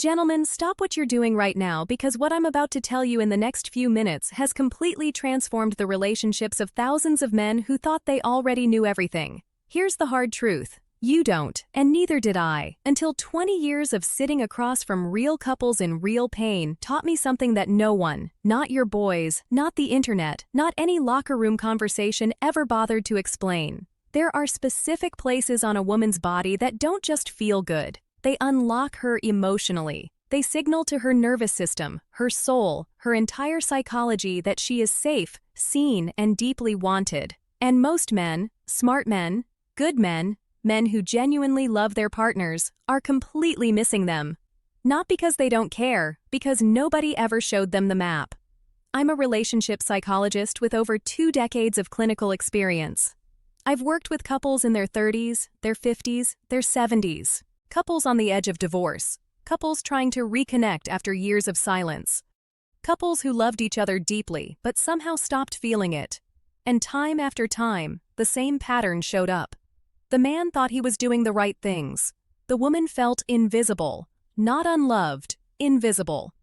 Gentlemen, stop what you're doing right now because what I'm about to tell you in the next few minutes has completely transformed the relationships of thousands of men who thought they already knew everything. Here's the hard truth. You don't, and neither did I, until 20 years of sitting across from real couples in real pain taught me something that no one, not your boys, not the internet, not any locker room conversation ever bothered to explain. There are specific places on a woman's body that don't just feel good. They unlock her emotionally. They signal to her nervous system, her soul, her entire psychology that she is safe, seen, and deeply wanted. And most men, smart men, good men, men who genuinely love their partners, are completely missing them. Not because they don't care, because nobody ever showed them the map. I'm a relationship psychologist with over 2 decades of clinical experience. I've worked with couples in their 30s, their 50s, their 70s. Couples on the edge of divorce, couples trying to reconnect after years of silence, couples who loved each other deeply but somehow stopped feeling it. And time after time, the same pattern showed up. The man thought he was doing the right things. The woman felt invisible, not unloved, invisible.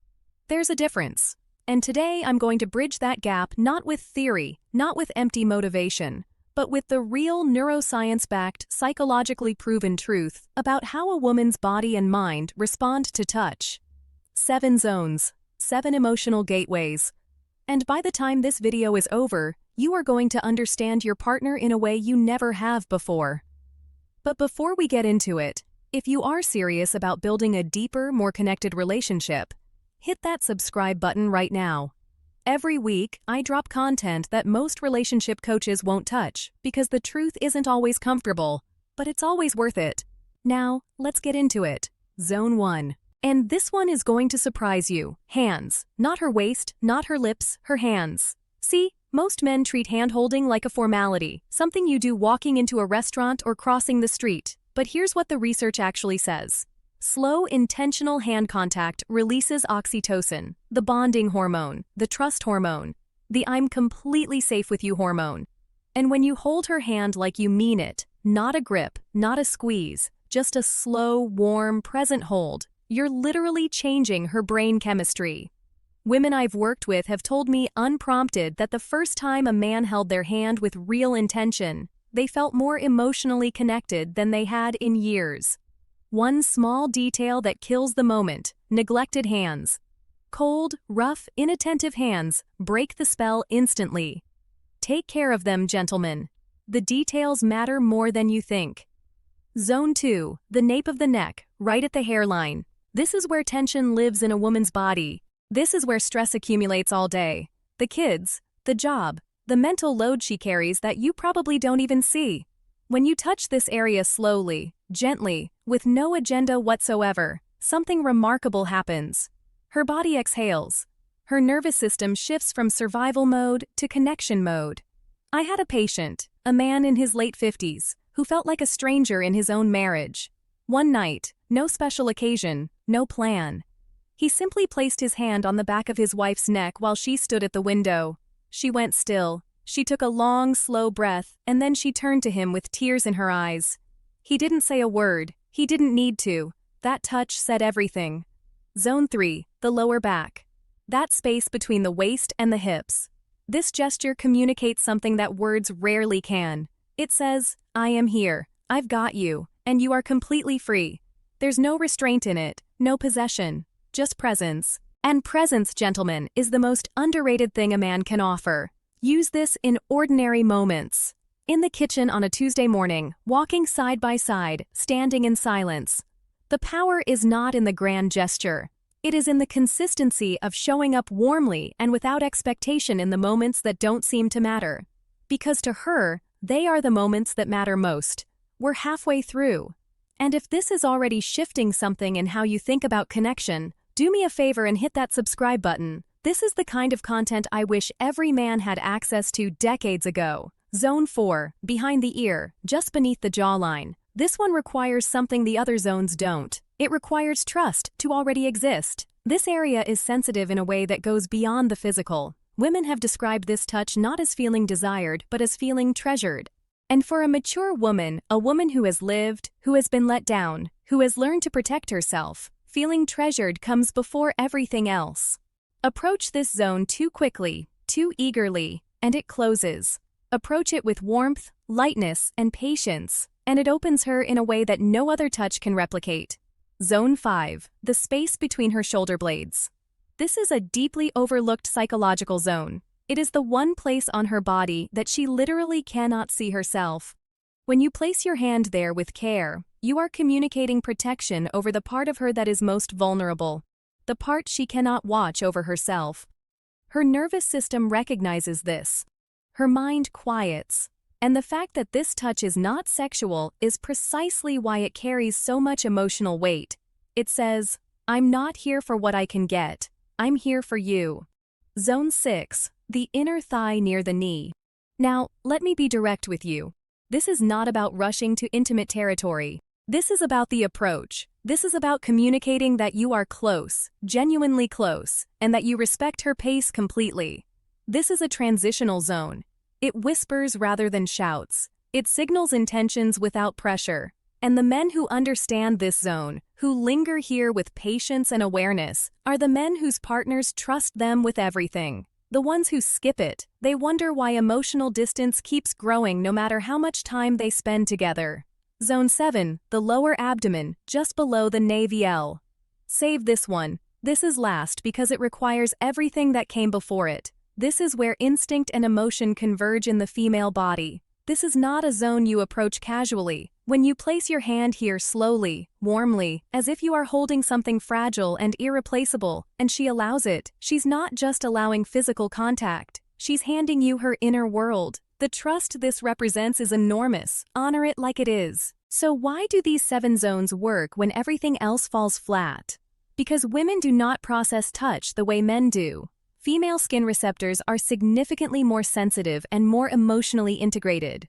There's a difference. And today I'm going to bridge that gap not with theory, not with empty motivation, but with the real neuroscience-backed, psychologically proven truth about how a woman's body and mind respond to touch. 7 zones, 7 emotional gateways. And by the time this video is over, you are going to understand your partner in a way you never have before. But before we get into it, if you are serious about building a deeper, more connected relationship, hit that subscribe button right now. Every week, I drop content that most relationship coaches won't touch because the truth isn't always comfortable, but it's always worth it. Now, let's get into it. Zone 1. And this one is going to surprise you. Hands. Not her waist, not her lips, her hands. See, most men treat hand-holding like a formality, something you do walking into a restaurant or crossing the street. But here's what the research actually says. Slow, intentional hand contact releases oxytocin, the bonding hormone, the trust hormone, the I'm completely safe with you hormone. And when you hold her hand like you mean it, not a grip, not a squeeze, just a slow, warm, present hold, you're literally changing her brain chemistry. Women I've worked with have told me unprompted that the first time a man held their hand with real intention, they felt more emotionally connected than they had in years. One small detail that kills the moment: neglected hands. Cold, rough, inattentive hands break the spell instantly. Take care of them, gentlemen. The details matter more than you think. Zone 2, the nape of the neck, right at the hairline. This is where tension lives in a woman's body. This is where stress accumulates all day. The kids, the job, the mental load she carries that you probably don't even see. When you touch this area slowly, gently, with no agenda whatsoever, something remarkable happens. Her body exhales. Her nervous system shifts from survival mode to connection mode. I had a patient, a man in his late 50s, who felt like a stranger in his own marriage. One night, no special occasion, no plan. He simply placed his hand on the back of his wife's neck while she stood at the window. She went still. She took a long, slow breath, and then she turned to him with tears in her eyes. He didn't say a word. He didn't need to. That touch said everything. Zone 3, the lower back. That space between the waist and the hips. This gesture communicates something that words rarely can. It says, I am here, I've got you, and you are completely free. There's no restraint in it, no possession, just presence. And presence, gentlemen, is the most underrated thing a man can offer. Use this in ordinary moments. In the kitchen on a Tuesday morning, walking side by side, standing in silence. The power is not in the grand gesture. It is in the consistency of showing up warmly and without expectation in the moments that don't seem to matter. Because to her, they are the moments that matter most. We're halfway through. And if this is already shifting something in how you think about connection, do me a favor and hit that subscribe button. This is the kind of content I wish every man had access to decades ago. Zone 4, behind the ear, just beneath the jawline. This one requires something the other zones don't. It requires trust to already exist. This area is sensitive in a way that goes beyond the physical. Women have described this touch not as feeling desired, but as feeling treasured. And for a mature woman, a woman who has lived, who has been let down, who has learned to protect herself, Feeling treasured comes before everything else. Approach this zone too quickly, too eagerly, and it closes. Approach it with warmth, lightness, and patience, and it opens her in a way that no other touch can replicate. Zone 5, the space between her shoulder blades. This is a deeply overlooked psychological zone. It is the one place on her body that she literally cannot see herself. When you place your hand there with care, you are communicating protection over the part of her that is most vulnerable, the part she cannot watch over herself. Her nervous system recognizes this. Her mind quiets, and the fact that this touch is not sexual is precisely why it carries so much emotional weight. It says, "I'm not here for what I can get, I'm here for you." Zone 6, the inner thigh near the knee. Now, let me be direct with you. This is not about rushing to intimate territory. This is about the approach. This is about communicating that you are close, genuinely close, and that you respect her pace completely. This is a transitional zone. It whispers rather than shouts. It signals intentions without pressure. And the men who understand this zone, who linger here with patience and awareness, are the men whose partners trust them with everything. The ones who skip it, they wonder why emotional distance keeps growing no matter how much time they spend together. Zone 7, the lower abdomen, just below the navel. Save this one. This is last because it requires everything that came before it. This is where instinct and emotion converge in the female body. This is not a zone you approach casually. When you place your hand here slowly, warmly, as if you are holding something fragile and irreplaceable, and she allows it, she's not just allowing physical contact. She's handing you her inner world. The trust this represents is enormous. Honor it like it is. So why do these 7 zones work when everything else falls flat? Because women do not process touch the way men do. Female skin receptors are significantly more sensitive and more emotionally integrated.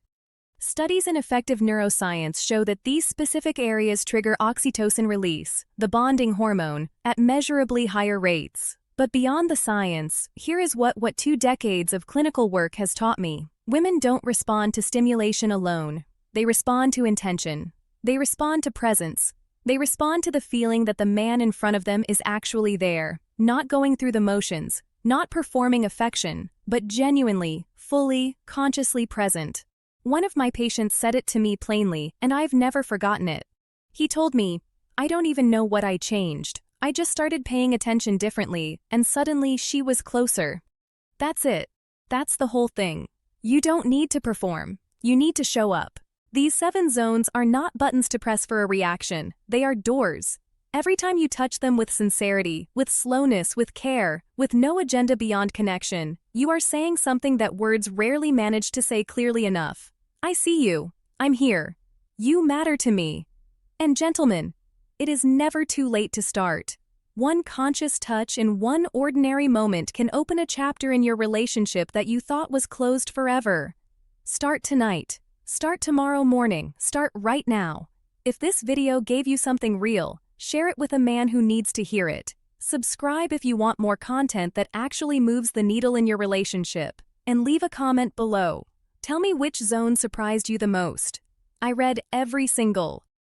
Studies in effective neuroscience show that these specific areas trigger oxytocin release, the bonding hormone, at measurably higher rates. But beyond the science, here is what 2 decades of clinical work has taught me. Women don't respond to stimulation alone. They respond to intention. They respond to presence. They respond to the feeling that the man in front of them is actually there, not going through the motions, not performing affection, but genuinely, fully, consciously present. One of my patients said it to me plainly, and I've never forgotten it. He told me, "I don't even know what I changed. I just started paying attention differently, and suddenly she was closer." That's it. That's the whole thing. You don't need to perform. You need to show up. These 7 zones are not buttons to press for a reaction. They are doors. Every time you touch them with sincerity, with slowness, with care, with no agenda beyond connection, you are saying something that words rarely manage to say clearly enough. I see you. I'm here. You matter to me. And gentlemen, it is never too late to start. One conscious touch in one ordinary moment can open a chapter in your relationship that you thought was closed forever. Start tonight. Start tomorrow morning. Start right now. If this video gave you something real, share it with a man who needs to hear it. Subscribe if you want more content that actually moves the needle in your relationship. And leave a comment below. Tell me which zone surprised you the most. I read every single.